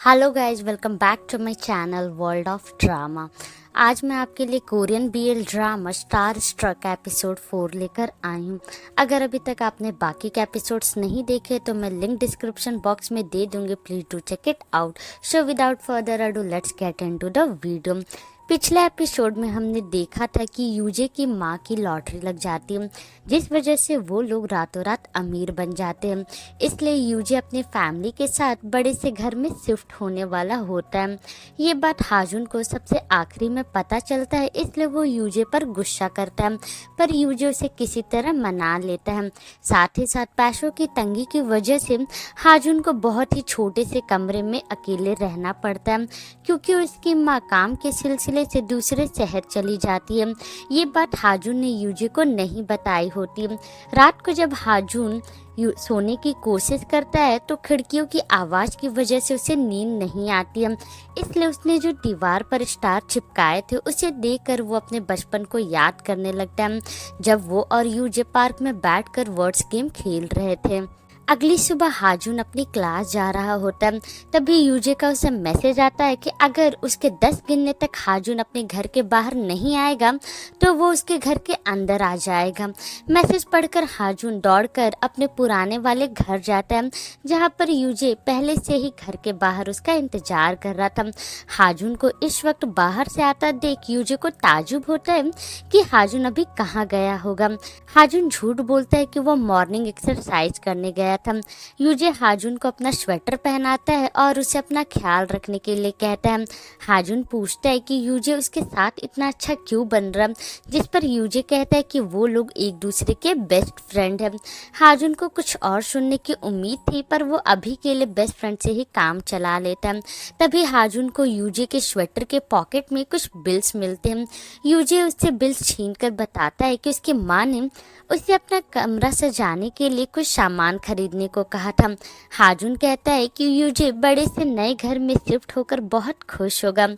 Hello guys, welcome back to my channel world of drama. आज मैं आपके लिए Korean BL drama Star Struck episode 4 लेकर आई हूँ। अगर अभी तक आपने बाकी के एपिसोड्स नहीं देखे तो मैं लिंक डिस्क्रिप्शन बॉक्स में दे दूंगी, please do check it out. So without further ado let's get into the video. पिछले एपिसोड में हमने देखा था कि यूजे की माँ की लॉटरी लग जाती है, जिस वजह से वो लोग रातों रात अमीर बन जाते हैं। इसलिए यूजे अपनी फैमिली के साथ बड़े से घर में शिफ्ट होने वाला होता है। ये बात हाजुन को सबसे आखिरी में पता चलता है, इसलिए वो यूजे पर गुस्सा करता है, पर यूजे उसे किसी तरह मना लेता है। साथ ही साथ पैसों की तंगी की वजह से हाजुन को बहुत ही छोटे से कमरे में अकेले रहना पड़ता है, क्योंकि उसकी माँ काम के सिलसिले से दूसरे शहर चली जाती है। ये बात हाजुन ने यूजे को नहीं बताई होती। रात को जब हाजुन सोने की कोशिश करता है तो खिड़कियों की आवाज़ की वजह से उसे नींद नहीं आती है। इसलिए उसने जो दीवार पर स्टार चिपकाए थे उसे देखकर वो अपने बचपन को याद करने लगता है, जब वो और यूजे पार्क में बैठकर वर्ड्स गेम खेल रहे थे। अगली सुबह हाजुन अपनी क्लास जा रहा होता है, तभी यूजे का उसे मैसेज आता है कि अगर उसके 10 गिनने तक हाजुन अपने घर के बाहर नहीं आएगा तो वो उसके घर के अंदर आ जाएगा। मैसेज पढ़कर हाजुन दौड़कर अपने पुराने वाले घर जाता है, जहाँ पर यूजे पहले से ही घर के बाहर उसका इंतजार कर रहा था। हाजुन को इस वक्त बाहर से आता देख यूजे को ताजुब होता है कि हाजुन अभी कहाँ गया होगा। हाजुन झूठ बोलता है कि वो मॉर्निंग एक्सरसाइज करने गया था। यूजे हाजुन को अपना स्वेटर पहनाता है और उसे अपना ख्याल रखने के लिए कहता है। हाजुन पूछता है कि यूजे उसके साथ इतना अच्छा क्यों बन रहा, जिस पर यूजे कहता है कि वो लोग एक दूसरे के बेस्ट फ्रेंड हैं। हाजुन को कुछ और सुनने की उम्मीद थी, पर वो अभी के लिए बेस्ट फ्रेंड से ही काम चला लेता है। तभी हाजुन को यूजे के स्वेटर के पॉकेट में कुछ बिल्स मिलते हैं। यूजे उससे बिल्स छीनकर बताता है कि उसकी माँ ने उसे अपना कमरा सजाने के लिए कुछ सामान खरीदने को कहा था। हाजुन कहता है कि यूजे बड़े से नए घर में शिफ्ट होकर बहुत खुश होगा।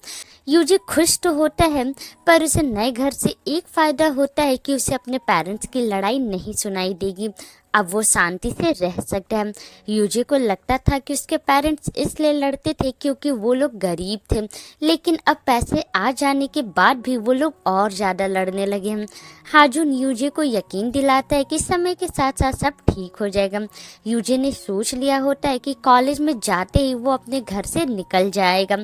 यूजे खुश तो होता है, पर उसे नए घर से एक फ़ायदा होता है कि उसे अपने पेरेंट्स की लड़ाई नहीं सुनाई देगी। अब वो शांति से रह सकता है। यूजे को लगता था कि उसके पेरेंट्स इसलिए लड़ते थे क्योंकि वो लोग गरीब थे, लेकिन अब पैसे आ जाने के बाद भी वो लोग और ज़्यादा लड़ने लगे हैं। हाजुन यूजे को यकीन दिलाता है कि समय के साथ साथ सब ठीक हो जाएगा। यूजे ने सोच लिया होता है कि कॉलेज में जाते ही वो अपने घर से निकल जाएगा।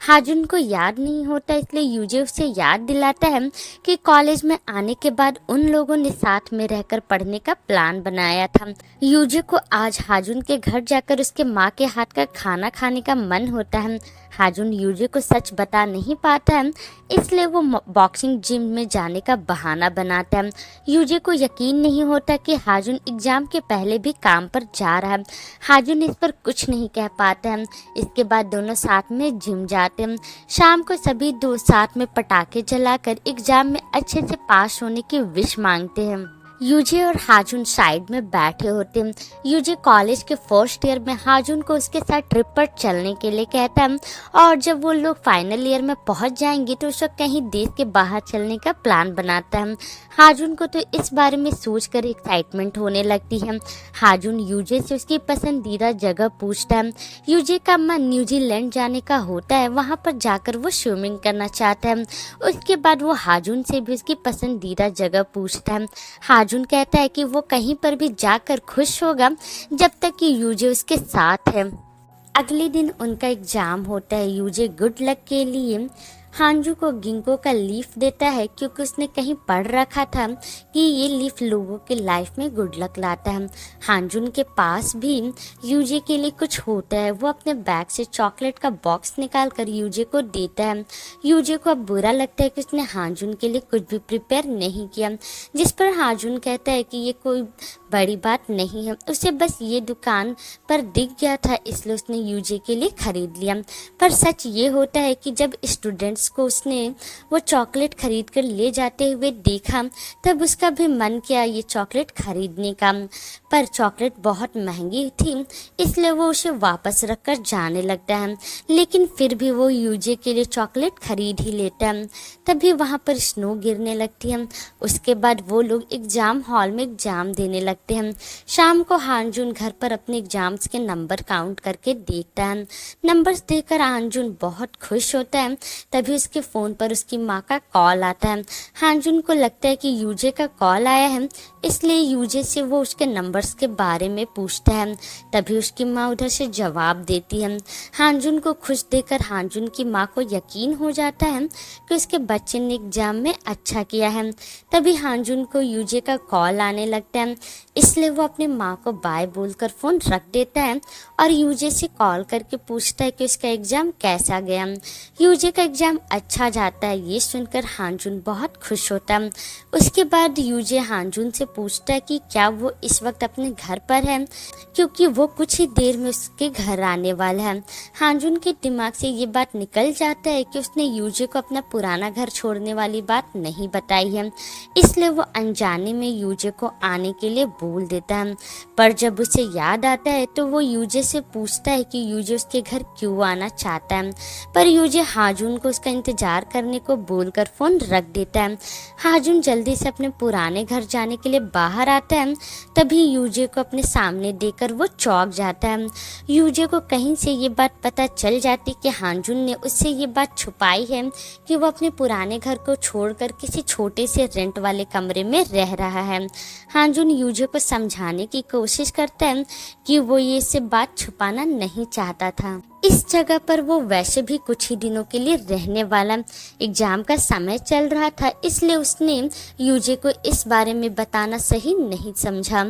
हाजुन को याद नहीं होता, इसलिए यूजे उसे याद दिलाता है कि कॉलेज में आने के बाद उन लोगों ने साथ में रहकर पढ़ने का प्लान बनाया था। यूजे को आज हाजुन के घर जाकर उसके माँ के हाथ का खाना खाने का मन होता है। हाजुन यूजे को सच बता नहीं पाता है, इसलिए वो बॉक्सिंग जिम में जाने का बहाना बनाता है। यूजे को यकीन नहीं होता कि हाजुन एग्जाम के पहले भी काम पर जा रहा है। हाजुन इस पर कुछ नहीं कह पाता है। इसके बाद दोनों साथ में जिम जाते हैं। शाम को सभी दो साथ में पटाखे जलाकर एग्जाम में अच्छे से पास होने की विश मांगते हैं। यूजे और हाजुन साइड में बैठे होते हैं। यूजे कॉलेज के फर्स्ट ईयर में हाजुन को उसके साथ ट्रिप पर चलने के लिए कहता है, और जब वो लोग फाइनल ईयर में पहुंच जाएंगे तो उस वक्त कहीं देश के बाहर चलने का प्लान बनाता है। हाजुन को तो इस बारे में सोचकर एक्साइटमेंट होने लगती है। हाजुन यूजे से उसकी पसंदीदा जगह पूछता है। यूजे का मन न्यूजीलैंड जाने का होता है, वहाँ पर जाकर वो स्विमिंग करना चाहता है। उसके बाद वो हाजुन से भी उसकी पसंदीदा जगह पूछता है। हाजुन कहता है कि वो कहीं पर भी जाकर खुश होगा जब तक कि यूजे उसके साथ है। अगले दिन उनका एग्जाम होता है। यूजे गुड लक के लिए हांजू को गिंको का लीफ देता है, क्योंकि उसने कहीं पढ़ रखा था कि ये लीफ लोगों के लाइफ में गुड लक लाता है। हांजुन के पास भी यूजे के लिए कुछ होता है। वो अपने बैग से चॉकलेट का बॉक्स निकाल कर यूजे को देता है। यूजे को अब बुरा लगता है कि उसने हांजुन के लिए कुछ भी प्रिपेयर नहीं किया, जिस पर हांजुन कहता है कि ये कोई बड़ी बात नहीं है, उसे बस ये दुकान पर दिख गया था इसलिए उसने यूजे के लिए खरीद लिया। पर सच ये होता है कि जब स्टूडेंट्स को उसने वो चॉकलेट खरीद कर ले जाते हुए देखा, तब उसका भी मन किया ये चॉकलेट खरीदने का, पर चॉकलेट बहुत महंगी थी इसलिए वो उसे वापस रखकर जाने लगता है। लेकिन फिर भी वो यूजे के लिए चॉकलेट खरीद ही लेता है। तभी वहाँ पर स्नो गिरने लगती है। उसके बाद वो लोग एग्जाम हॉल में एग्जाम देने लगते लगते हैं। शाम को हानजुन घर पर अपने एग्जाम्स के नंबर काउंट करके देखता है। नंबर्स देखकर हानजुन बहुत खुश होता है। तभी उसके फ़ोन पर उसकी माँ का कॉल आता है। हानजुन को लगता है कि यूजे का कॉल आया है, इसलिए यूजे से वो उसके नंबर्स के बारे में पूछता है। तभी उसकी माँ उधर से जवाब देती है। हानजुन को खुश देखकर हानजुन की माँ को यकीन हो जाता है कि उसके बच्चे ने एग्जाम में अच्छा किया है। तभी हानजुन को यूजे का कॉल आने लगता है, इसलिए वो अपनी माँ को बाय बोलकर फ़ोन रख देता है और यूजे से कॉल करके पूछता है कि उसका एग्ज़ाम कैसा गया। यूजे का एग्ज़ाम अच्छा जाता है, ये सुनकर हानजुन बहुत खुश होता है। उसके बाद यूजे हानजुन से पूछता है कि क्या वो इस वक्त अपने घर पर है, क्योंकि वो कुछ ही देर में उसके घर आने वाला है। हानजुन के दिमाग से ये बात निकल जाता है कि उसने यूजे को अपना पुराना घर छोड़ने वाली बात नहीं बताई है, इसलिए वो अनजाने में यूजे को आने के लिए बोल देता है। पर जब उसे याद आता है तो वो यूजे से पूछता है कि यूजे उसके घर क्यों आना चाहता है, पर यूजे हाजून को उसका इंतजार करने को बोलकर फ़ोन रख देता है। हाजून जल्दी से अपने पुराने घर जाने के लिए बाहर आता है। तभी यूजे को अपने सामने देखकर वो चौंक जाता है। यूजे को कहीं से ये बात पता चल जाती कि हाजून ने उससे ये बात छुपाई है कि वो अपने पुराने घर को छोड़कर किसी छोटे से रेंट वाले कमरे में रह रहा है। हाजून यूजे को समझाने की कोशिश करता है कि वो ये से बात छुपाना नहीं चाहता था। इस जगह पर वो वैसे भी कुछ ही दिनों के लिए रहने वाला। एग्जाम का समय चल रहा था, इसलिए उसने यूजे को इस बारे में बताना सही नहीं समझा।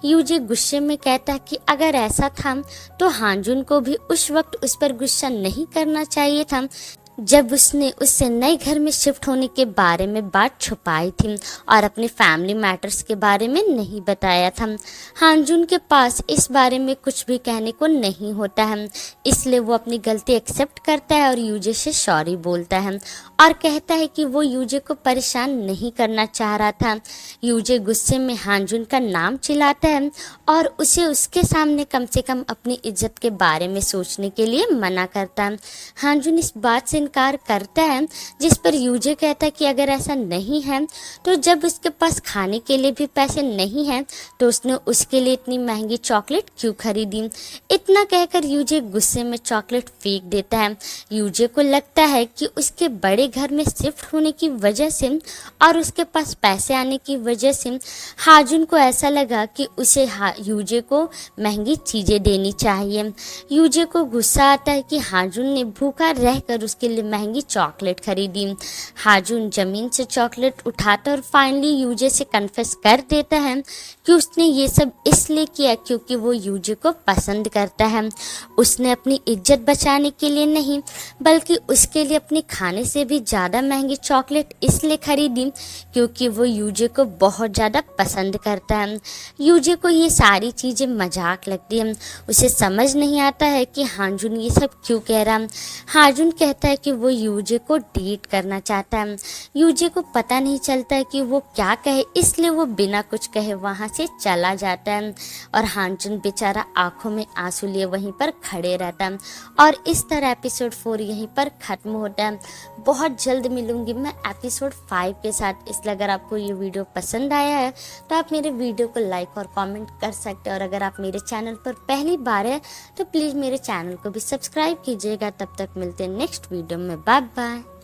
यूजे गुस्से में कहता कि अगर ऐसा था तो हानजुन को भी उस वक्त उस पर गुस्सा नहीं करना चाहिए था जब उसने उससे नए घर में शिफ्ट होने के बारे में बात छुपाई थी और अपने फैमिली मैटर्स के बारे में नहीं बताया था। हानजुन के पास इस बारे में कुछ भी कहने को नहीं होता है, इसलिए वो अपनी गलती एक्सेप्ट करता है और यूजे से सॉरी बोलता है और कहता है कि वो यूजे को परेशान नहीं करना चाह रहा था। यूजे गुस्से में हानजुन का नाम चिल्लाता है और उसे उसके सामने कम से कम अपनी इज्जत के बारे में सोचने के लिए मना करता है। हानजुन इस बात से इनकार करता है, जिस पर यूजे कहता है कि अगर ऐसा नहीं है तो जब उसके पास खाने के लिए भी पैसे नहीं हैं तो उसने उसके लिए इतनी महंगी चॉकलेट क्यों खरीदी। इतना कहकर यूजे गुस्से में चॉकलेट फेंक देता है। यूजे को लगता है कि उसके बड़े घर में शिफ्ट होने की वजह से और उसके पास पैसे आने की वजह से हाजुन को ऐसा लगा कि उसे यूजे को महंगी चीज़ें देनी चाहिए। यूजे को गुस्सा आता है कि हाजुन ने भूखा रहकर उसके लिए महंगी चॉकलेट खरीदी। हाजुन जमीन से चॉकलेट उठाता और फाइनली यूजे से कन्फेस कर देता है कि उसने ये सब इसलिए किया क्योंकि वो यूजे को पसंद करता है। उसने अपनी इज्जत बचाने के लिए नहीं बल्कि उसके लिए अपने खाने से भी ज़्यादा महंगी चॉकलेट इसलिए खरीदी क्योंकि वो यूजे को बहुत ज़्यादा पसंद करता है। यूजे को ये सारी चीज़ें मजाक लगती हैं। उसे समझ नहीं आता है कि हाजुन ये सब क्यों कह रहा है। हाजुन कहता है कि वो यूजे को डेट करना चाहता है। यूजे को पता नहीं चलता है कि वो क्या कहे, इसलिए वो बिना कुछ कहे वहाँ से चला जाता है और हानजुन बेचारा आंखों में आंसू लिए वहीं पर खड़े रहता है। और इस तरह एपिसोड 4 यहीं पर ख़त्म होता है। बहुत जल्द मिलूंगी मैं एपिसोड 5 के साथ। इसलिए अगर आपको ये वीडियो पसंद आया है तो आप मेरे वीडियो को लाइक और कमेंट कर सकते हैं और अगर आप मेरे चैनल पर पहली बार है तो प्लीज़ मेरे चैनल को भी सब्सक्राइब कीजिएगा। तब तक मिलते हैं नेक्स्ट वीडियो में। Bye bye.